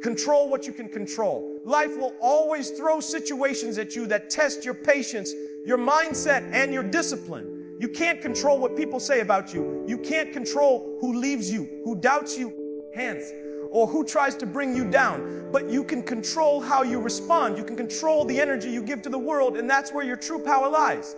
Control what you can control. Life will always throw situations at you that test your patience, your mindset, and your discipline. You can't control what people say about you. You can't control who leaves you, who doubts you, hands, or who tries to bring you down. But you can control how you respond. You can control the energy you give to the world, and that's where your true power lies.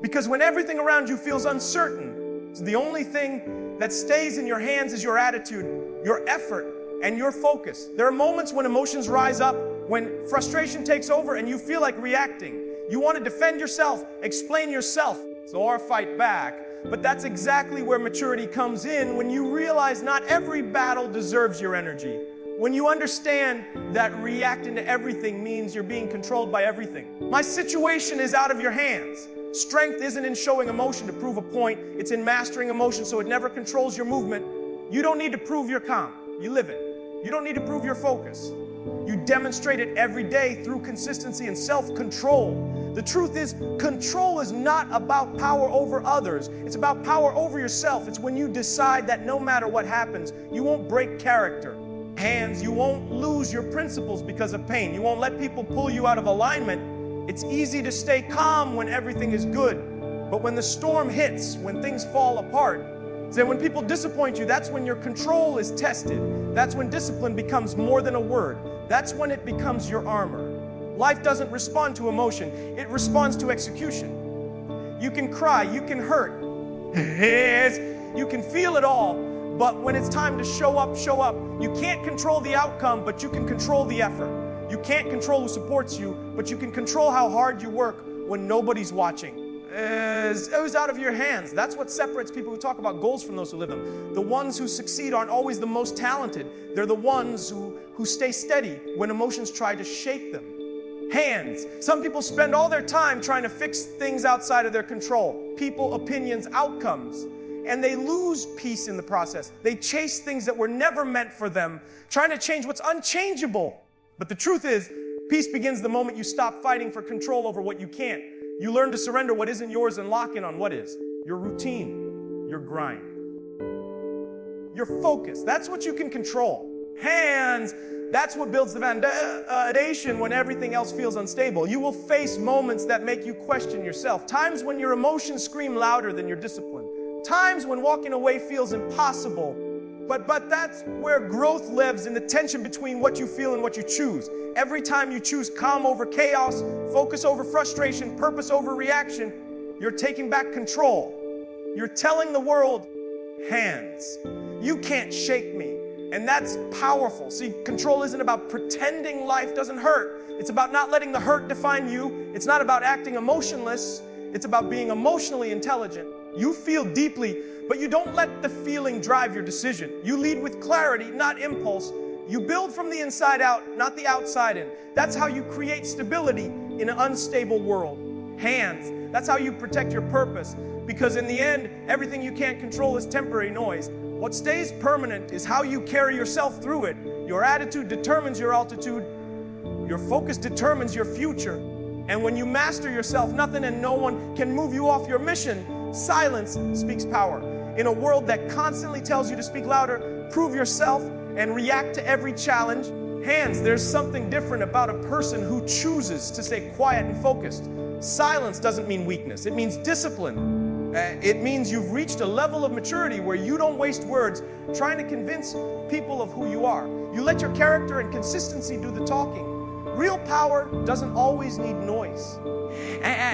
Because when everything around you feels uncertain, the only thing that stays in your hands is your attitude, your effort, and your focus. There are moments when emotions rise up, when frustration takes over and you feel like reacting. You want to defend yourself, explain yourself, or fight back. But that's exactly where maturity comes in, when you realize not every battle deserves your energy. When you understand that reacting to everything means you're being controlled by everything. My situation is out of your hands. Strength isn't in showing emotion to prove a point. It's in mastering emotion so it never controls your movement. You don't need to prove you're calm. You live it. You don't need to prove your focus. You demonstrate it every day through consistency and self-control. The truth is, control is not about power over others. It's about power over yourself. It's when you decide that no matter what happens, you won't break character. Hands, you won't lose your principles because of pain. You won't let people pull you out of alignment. It's easy to stay calm when everything is good. But when the storm hits, when things fall apart, then when people disappoint you, that's when your control is tested. That's when discipline becomes more than a word. That's when it becomes your armor. Life doesn't respond to emotion. It responds to execution. You can cry, you can hurt. You can feel it all. But when it's time to show up, show up. You can't control the outcome, but you can control the effort. You can't control who supports you, but you can control how hard you work when nobody's watching. It was out of your hands. That's what separates people who talk about goals from those who live them. The ones who succeed aren't always the most talented. They're the ones who stay steady when emotions try to shake them. Hands. Some people spend all their time trying to fix things outside of their control. People, opinions, outcomes. And they lose peace in the process. They chase things that were never meant for them, trying to change what's unchangeable. But the truth is, peace begins the moment you stop fighting for control over what you can't. You learn to surrender what isn't yours and lock in on what is. Your routine, your grind, your focus. That's what you can control. Hands, that's what builds the foundation when everything else feels unstable. You will face moments that make you question yourself. Times when your emotions scream louder than your discipline. Times when walking away feels impossible. But that's where growth lives, in the tension between what you feel and what you choose. Every time you choose calm over chaos, focus over frustration, purpose over reaction, you're taking back control. You're telling the world, hands, you can't shake me. And that's powerful. See, control isn't about pretending life doesn't hurt. It's about not letting the hurt define you. It's not about acting emotionless. It's about being emotionally intelligent. You feel deeply, but you don't let the feeling drive your decision. You lead with clarity, not impulse. You build from the inside out, not the outside in. That's how you create stability in an unstable world. Hands, that's how you protect your purpose. Because in the end, everything you can't control is temporary noise. What stays permanent is how you carry yourself through it. Your attitude determines your altitude. Your focus determines your future. And when you master yourself, nothing and no one can move you off your mission. Silence speaks power. In a world that constantly tells you to speak louder, prove yourself, and react to every challenge, hands, there's something different about a person who chooses to stay quiet and focused. Silence doesn't mean weakness. It means discipline. It means you've reached a level of maturity where you don't waste words trying to convince people of who you are. You let your character and consistency do the talking. Real power doesn't always need noise.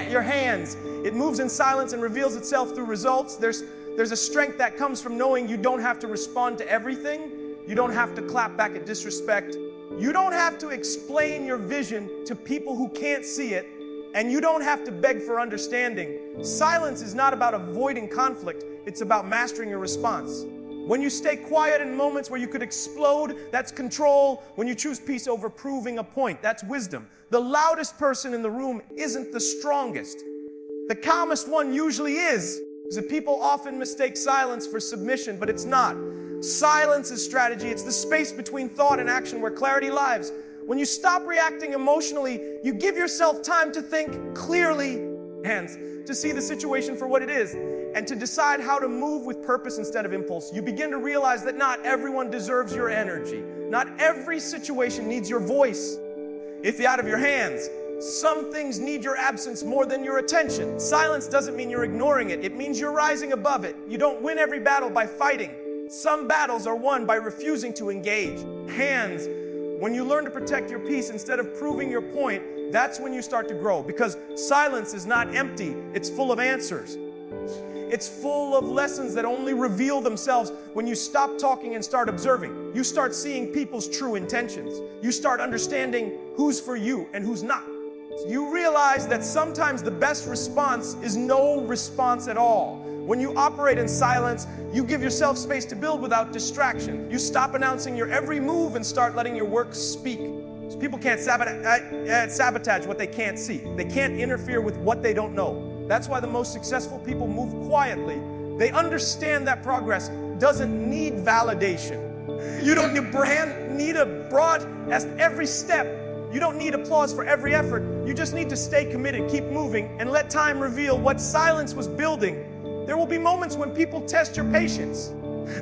Your hands, it moves in silence and reveals itself through results. There's a strength that comes from knowing you don't have to respond to everything. You don't have to clap back at disrespect. You don't have to explain your vision to people who can't see it. And you don't have to beg for understanding. Silence is not about avoiding conflict. It's about mastering your response. When you stay quiet in moments where you could explode, that's control. When you choose peace over proving a point, that's wisdom. The loudest person in the room isn't the strongest. The calmest one usually is. Because people often mistake silence for submission, but it's not. Silence is strategy. It's the space between thought and action where clarity lives. When you stop reacting emotionally, you give yourself time to think clearly, hands, to see the situation for what it is. and to decide how to move with purpose instead of impulse, you begin to realize that not everyone deserves your energy. Not every situation needs your voice. If you're out of your hands, some things need your absence more than your attention. Silence doesn't mean you're ignoring it. It means you're rising above it. You don't win every battle by fighting. Some battles are won by refusing to engage. Hands, when you learn to protect your peace instead of proving your point, that's when you start to grow, because silence is not empty. It's full of answers. It's full of lessons that only reveal themselves when you stop talking and start observing. You start seeing people's true intentions. You start understanding who's for you and who's not. You realize that sometimes the best response is no response at all. When you operate in silence, you give yourself space to build without distraction. You stop announcing your every move and start letting your work speak. So people can't sabotage what they can't see. They can't interfere with what they don't know. That's why the most successful people move quietly. They understand that progress doesn't need validation. You don't need a broadcast every step. You don't need applause for every effort. You just need to stay committed, keep moving, and let time reveal what silence was building. There will be moments when people test your patience.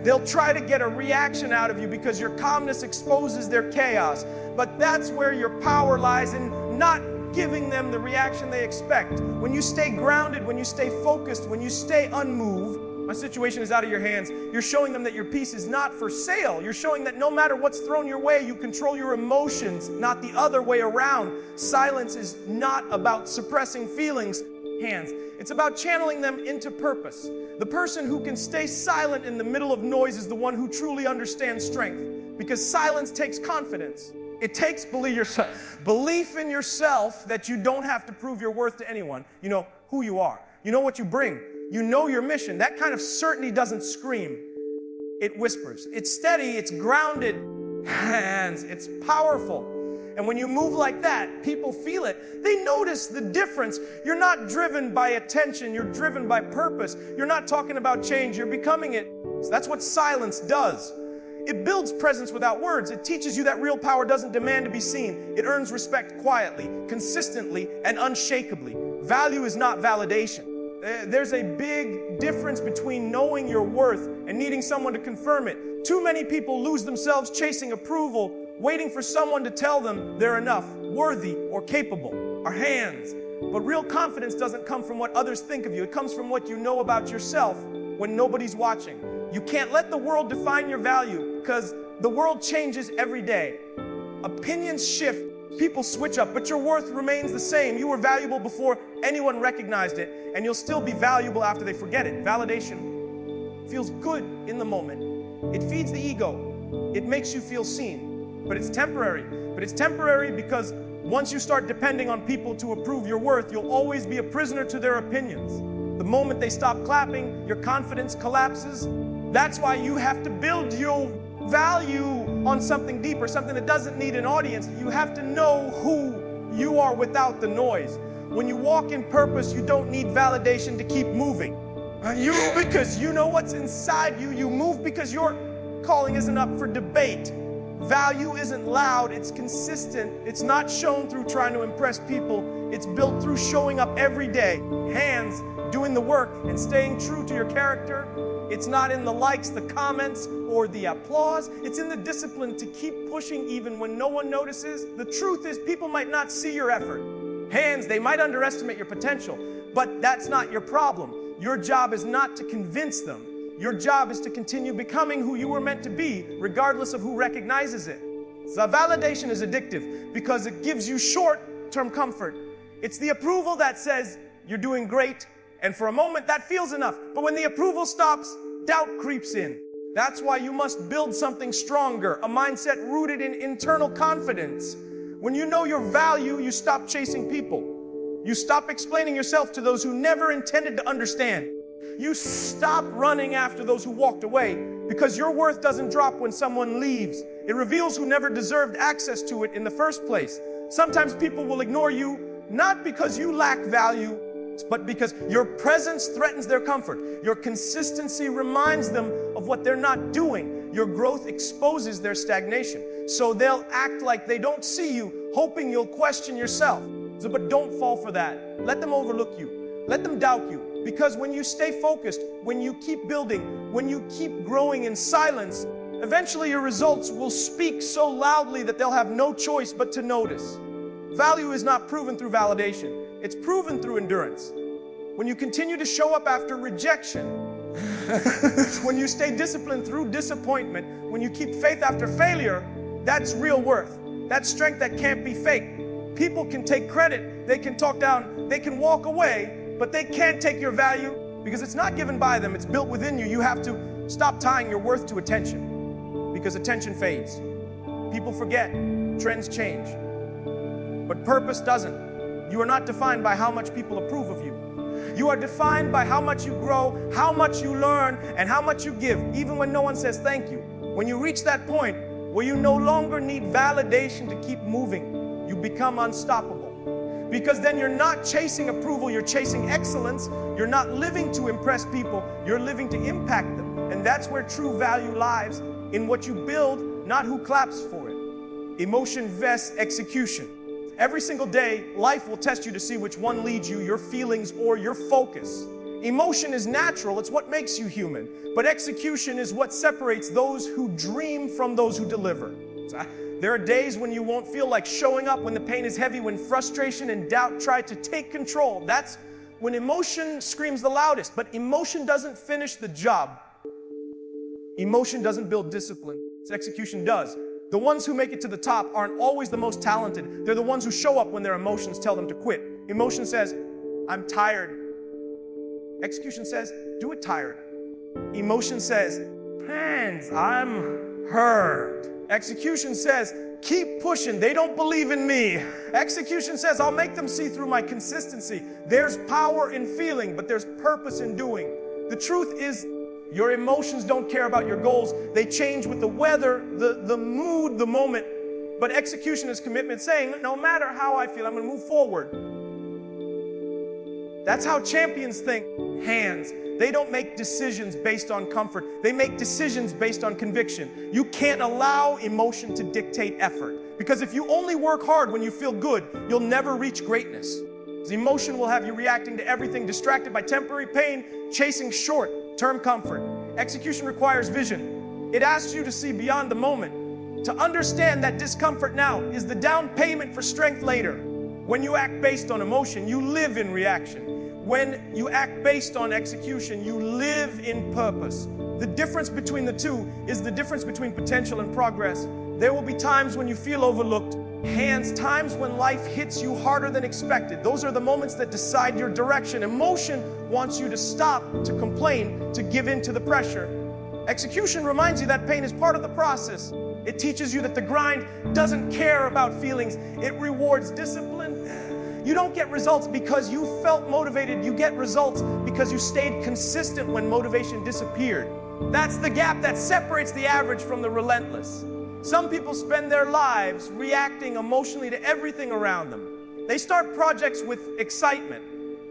They'll try to get a reaction out of you because your calmness exposes their chaos. But that's where your power lies, in not giving them the reaction they expect. When you stay grounded, when you stay focused, when you stay unmoved, my situation is out of your hands. You're showing them that your peace is not for sale. You're showing that no matter what's thrown your way, you control your emotions, not the other way around. Silence is not about suppressing feelings. Hands. It's about channeling them into purpose. The person who can stay silent in the middle of noise is the one who truly understands strength, because silence takes confidence. It takes belief in yourself that you don't have to prove your worth to anyone. You know who you are. You know what you bring. You know your mission. That kind of certainty doesn't scream. It whispers. It's steady. It's grounded. Hands. It's powerful. And when you move like that, people feel it. They notice the difference. You're not driven by attention. You're driven by purpose. You're not talking about change. You're becoming it. So that's what silence does. It builds presence without words. It teaches you that real power doesn't demand to be seen. It earns respect quietly, consistently, and unshakably. Value is not validation. There's a big difference between knowing your worth and needing someone to confirm it. Too many people lose themselves chasing approval, waiting for someone to tell them they're enough, worthy, or capable. Our hands. But real confidence doesn't come from what others think of you. It comes from what you know about yourself when nobody's watching. You can't let the world define your value, because the world changes every day. Opinions shift, people switch up, but your worth remains the same. You were valuable before anyone recognized it, and you'll still be valuable after they forget it. Validation feels good in the moment. It feeds the ego. It makes you feel seen, but it's temporary. But it's temporary because once you start depending on people to approve your worth, you'll always be a prisoner to their opinions. The moment they stop clapping, your confidence collapses. That's why you have to build your value on something deeper, something that doesn't need an audience. You have to know who you are without the noise. When you walk in purpose, you don't need validation to keep moving. You move because you know what's inside you. You move because your calling isn't up for debate. Value isn't loud, it's consistent. It's not shown through trying to impress people. It's built through showing up every day. Hands, doing the work and staying true to your character. It's not in the likes, the comments, or the applause. It's in the discipline to keep pushing even when no one notices. The truth is, people might not see your effort. Hands, they might underestimate your potential, but that's not your problem. Your job is not to convince them. Your job is to continue becoming who you were meant to be, regardless of who recognizes it. So validation is addictive because it gives you short-term comfort. It's the approval that says you're doing great, and for a moment that feels enough. But when the approval stops, doubt creeps in. That's why you must build something stronger, a mindset rooted in internal confidence. When you know your value, you stop chasing people. You stop explaining yourself to those who never intended to understand. You stop running after those who walked away, because your worth doesn't drop when someone leaves. It reveals who never deserved access to it in the first place. Sometimes people will ignore you, not because you lack value, but because your presence threatens their comfort. Your consistency reminds them of what they're not doing. Your growth exposes their stagnation. So they'll act like they don't see you, hoping you'll question yourself. But don't fall for that. Let them overlook you. Let them doubt you. Because when you stay focused, when you keep building, when you keep growing in silence, eventually your results will speak so loudly that they'll have no choice but to notice. Value is not proven through validation. It's proven through endurance. When you continue to show up after rejection, when you stay disciplined through disappointment, when you keep faith after failure, that's real worth. That's strength that can't be faked. People can take credit, they can talk down, they can walk away, but they can't take your value because it's not given by them, it's built within you. You have to stop tying your worth to attention because attention fades. People forget, trends change, but purpose doesn't. You are not defined by how much people approve of you. You are defined by how much you grow, how much you learn, and how much you give, even when no one says thank you. When you reach that point where you no longer need validation to keep moving, you become unstoppable. Because then you're not chasing approval, you're chasing excellence. You're not living to impress people, you're living to impact them. And that's where true value lies, in what you build, not who claps for it. Emotion vests execution. Every single day, life will test you to see which one leads you, your feelings or your focus. Emotion is natural, it's what makes you human. But execution is what separates those who dream from those who deliver. There are days when you won't feel like showing up, when the pain is heavy, when frustration and doubt try to take control. That's when emotion screams the loudest. But emotion doesn't finish the job. Emotion doesn't build discipline. Its execution does. The ones who make it to the top aren't always the most talented. They're the ones who show up when their emotions tell them to quit. Emotion says, I'm tired. Execution says, do it tired. Emotion says, hands, I'm hurt. Execution says, keep pushing. They don't believe in me. Execution says, I'll make them see through my consistency. There's power in feeling, but there's purpose in doing. The truth is, your emotions don't care about your goals. They change with the weather, the mood, the moment. But execution is commitment, saying, no matter how I feel, I'm going to move forward. That's how champions think. Hands. They don't make decisions based on comfort. They make decisions based on conviction. You can't allow emotion to dictate effort. Because if you only work hard when you feel good, you'll never reach greatness. Because emotion will have you reacting to everything, distracted by temporary pain, chasing short-term comfort. Execution requires vision. It asks you to see beyond the moment, to understand that discomfort now is the down payment for strength later. When you act based on emotion, you live in reaction. When you act based on execution, you live in purpose. The difference between the two is the difference between potential and progress. There will be times when you feel overlooked. Hands, times when life hits you harder than expected. Those are the moments that decide your direction. Emotion wants you to stop, to complain, to give in to the pressure. Execution reminds you that pain is part of the process. It teaches you that the grind doesn't care about feelings. It rewards discipline. You don't get results because you felt motivated. You get results because you stayed consistent when motivation disappeared. That's the gap that separates the average from the relentless. Some people spend their lives reacting emotionally to everything around them. They start projects with excitement,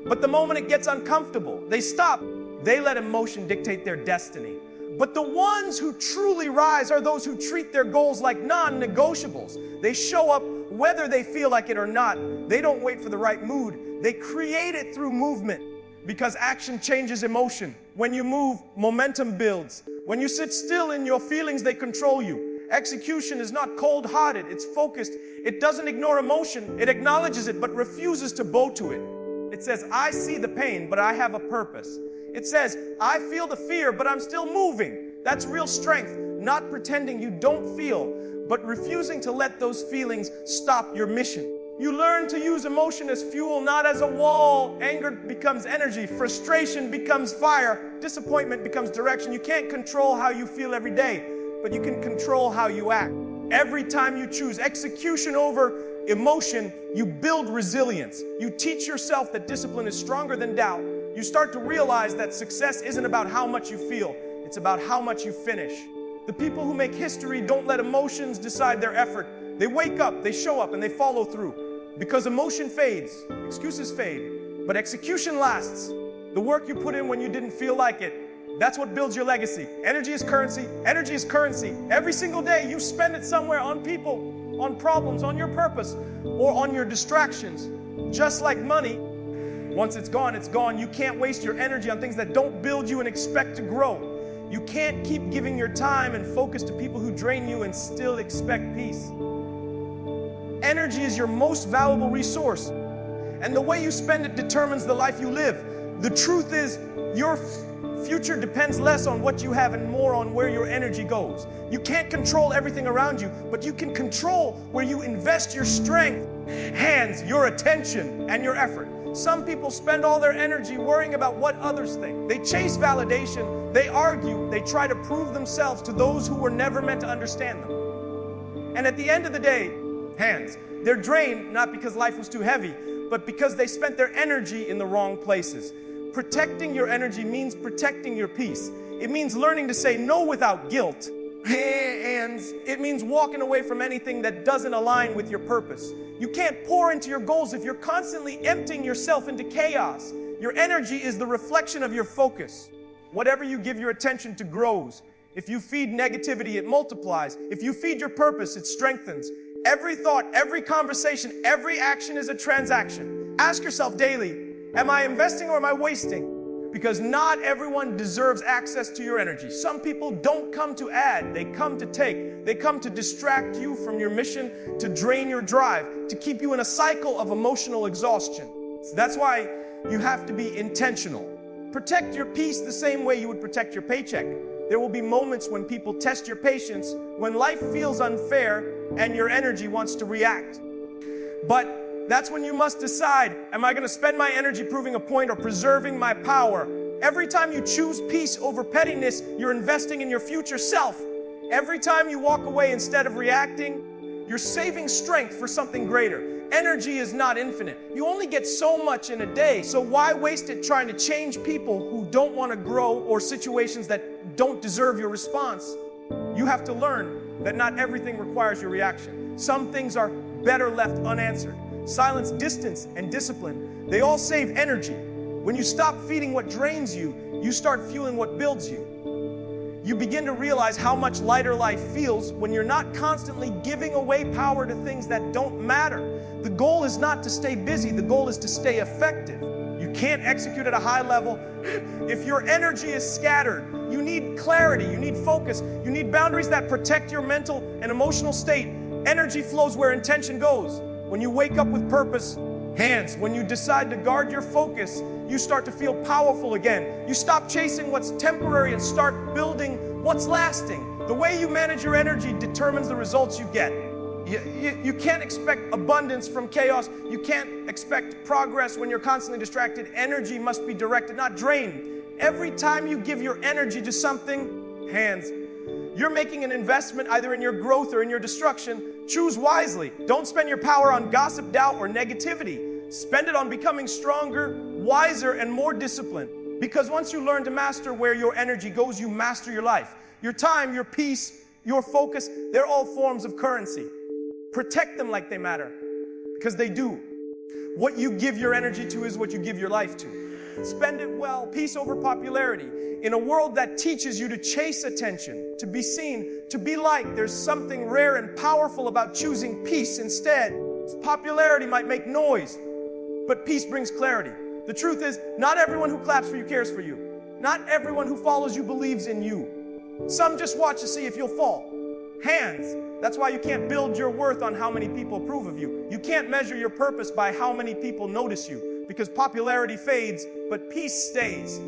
but the moment it gets uncomfortable, they stop. They let emotion dictate their destiny. But the ones who truly rise are those who treat their goals like non-negotiables. They show up whether they feel like it or not. They don't wait for the right mood. They create it through movement, because action changes emotion. When you move, momentum builds. When you sit still in your feelings, they control you. Execution is not cold-hearted, it's focused. It doesn't ignore emotion, it acknowledges it, but refuses to bow to it. It says, I see the pain, but I have a purpose. It says, I feel the fear, but I'm still moving. That's real strength, not pretending you don't feel, but refusing to let those feelings stop your mission. You learn to use emotion as fuel, not as a wall. Anger becomes energy, frustration becomes fire, disappointment becomes direction. You can't control how you feel every day, but you can control how you act. Every time you choose execution over emotion, you build resilience. You teach yourself that discipline is stronger than doubt. You start to realize that success isn't about how much you feel, it's about how much you finish. The people who make history don't let emotions decide their effort. They wake up, they show up, and they follow through. Because emotion fades, excuses fade, but execution lasts. The work you put in when you didn't feel like it, that's what builds your legacy. Energy is currency. Energy is currency. Every single day you spend it somewhere, on people, on problems, on your purpose, or on your distractions. Just like money, Once it's gone, it's gone. You can't waste your energy on things that don't build you and expect to grow. You can't keep giving your time and focus to people who drain you and still expect peace. Energy is your most valuable resource, and the way you spend it determines the life you live. The truth is, your future depends less on what you have and more on where your energy goes. You can't control everything around you, but you can control where you invest your strength, hands, your attention, and your effort. Some people spend all their energy worrying about what others think. They chase validation, they argue, they try to prove themselves to those who were never meant to understand them. And at the end of the day, hands, they're drained not because life was too heavy, but because they spent their energy in the wrong places. Protecting your energy means protecting your peace. It means learning to say no without guilt. And it means walking away from anything that doesn't align with your purpose. You can't pour into your goals if you're constantly emptying yourself into chaos. Your energy is the reflection of your focus. Whatever you give your attention to grows. If you feed negativity, it multiplies. If you feed your purpose, it strengthens. Every thought, every conversation, every action is a transaction. Ask yourself daily, am I investing or am I wasting? Because not everyone deserves access to your energy. Some people don't come to add, they come to take. They come to distract you from your mission, to drain your drive, to keep you in a cycle of emotional exhaustion. So that's why you have to be intentional. Protect your peace the same way you would protect your paycheck. There will be moments when people test your patience, when life feels unfair and your energy wants to react. But that's when you must decide, am I going to spend my energy proving a point or preserving my power? Every time you choose peace over pettiness, you're investing in your future self. Every time you walk away instead of reacting, you're saving strength for something greater. Energy is not infinite. You only get so much in a day, so why waste it trying to change people who don't want to grow or situations that don't deserve your response? You have to learn that not everything requires your reaction. Some things are better left unanswered. Silence, distance, and discipline, they all save energy. When you stop feeding what drains you, you start fueling what builds you. You begin to realize how much lighter life feels when you're not constantly giving away power to things that don't matter. The goal is not to stay busy, the goal is to stay effective. You can't execute at a high level if your energy is scattered. You need clarity, you need focus, you need boundaries that protect your mental and emotional state. Energy flows where intention goes. When you wake up with purpose, hands, when you decide to guard your focus, you start to feel powerful again. You stop chasing what's temporary and start building what's lasting. The way you manage your energy determines the results you get. You can't expect abundance from chaos. You can't expect progress when you're constantly distracted. Energy must be directed, not drained. Every time you give your energy to something, hands, you're making an investment either in your growth or in your destruction. Choose wisely. Don't spend your power on gossip, doubt, or negativity. Spend it on becoming stronger, wiser, and more disciplined. Because once you learn to master where your energy goes, you master your life. Your time, your peace, your focus, they're all forms of currency. Protect them like they matter, because they do. What you give your energy to is what you give your life to. Spend it well, peace over popularity. In a world that teaches you to chase attention, to be seen, to be liked, there's something rare and powerful about choosing peace instead. Popularity might make noise, but peace brings clarity. The truth is, not everyone who claps for you cares for you. Not everyone who follows you believes in you. Some just watch to see if you'll fall. Hands. That's why you can't build your worth on how many people approve of you. You can't measure your purpose by how many people notice you, because popularity fades, but peace stays.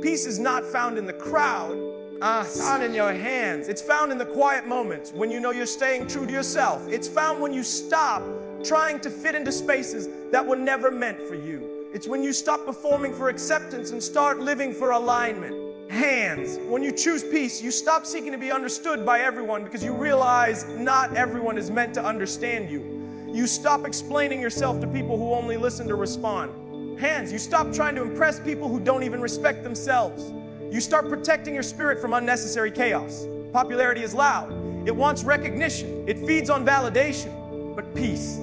Peace is not found in the crowd. It's found in your hands. It's found in the quiet moments when you know you're staying true to yourself. It's found when you stop trying to fit into spaces that were never meant for you. It's when you stop performing for acceptance and start living for alignment. Hands. When you choose peace, you stop seeking to be understood by everyone because you realize not everyone is meant to understand you. You stop explaining yourself to people who only listen to respond. Hands. You stop trying to impress people who don't even respect themselves. You start protecting your spirit from unnecessary chaos. Popularity is loud. It wants recognition. It feeds on validation. But peace.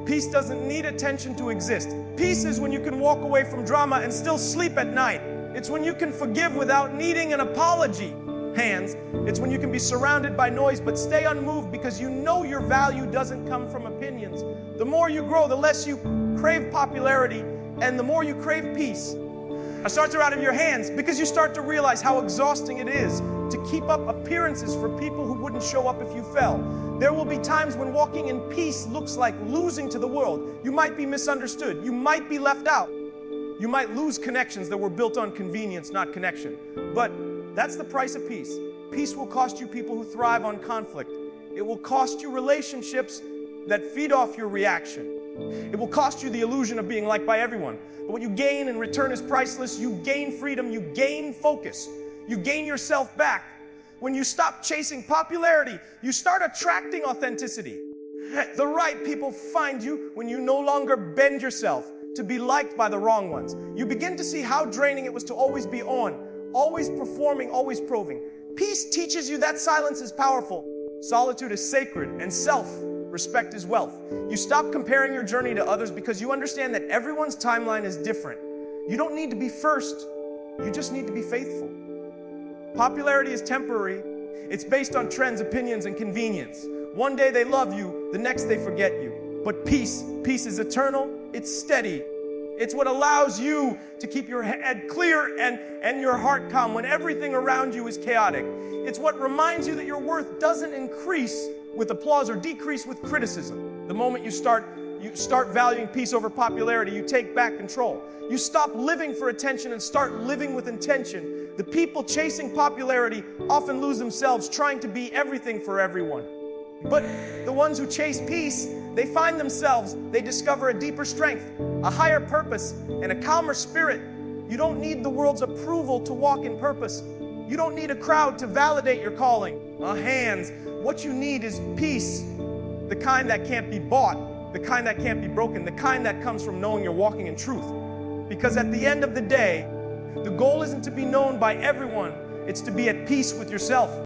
Peace doesn't need attention to exist. Peace is when you can walk away from drama and still sleep at night. It's when you can forgive without needing an apology. Hands. It's when you can be surrounded by noise but stay unmoved because you know your value doesn't come from opinions. The more you grow, the less you crave popularity And the more you crave peace, it starts out of your hands because you start to realize how exhausting it is to keep up appearances for people who wouldn't show up if you fell. There will be times when walking in peace looks like losing to the world. You might be misunderstood. You might be left out. You might lose connections that were built on convenience, not connection. But that's the price of peace. Peace will cost you people who thrive on conflict. It will cost you relationships that feed off your reaction. It will cost you the illusion of being liked by everyone. But what you gain in return is priceless. You gain freedom. You gain focus. You gain yourself back. When you stop chasing popularity, you start attracting authenticity. The right people find you when you no longer bend yourself to be liked by the wrong ones. You begin to see how draining it was to always be on, always performing, always proving. Peace teaches you that silence is powerful. Solitude is sacred, and self-respect is wealth. You stop comparing your journey to others because you understand that everyone's timeline is different. You don't need to be first. You just need to be faithful. Popularity is temporary. It's based on trends, opinions, and convenience. One day they love you, the next they forget you. But peace is eternal, it's steady. It's what allows you to keep your head clear and your heart calm when everything around you is chaotic. It's what reminds you that your worth doesn't increase with applause or decrease with criticism. The moment you start valuing peace over popularity, you take back control. You stop living for attention and start living with intention. The people chasing popularity often lose themselves trying to be everything for everyone. But the ones who chase peace, they find themselves, they discover a deeper strength, a higher purpose, and a calmer spirit. You don't need the world's approval to walk in purpose. You don't need a crowd to validate your calling. Hands. What you need is peace, the kind that can't be bought, the kind that can't be broken, the kind that comes from knowing you're walking in truth. Because at the end of the day, the goal isn't to be known by everyone, it's to be at peace with yourself.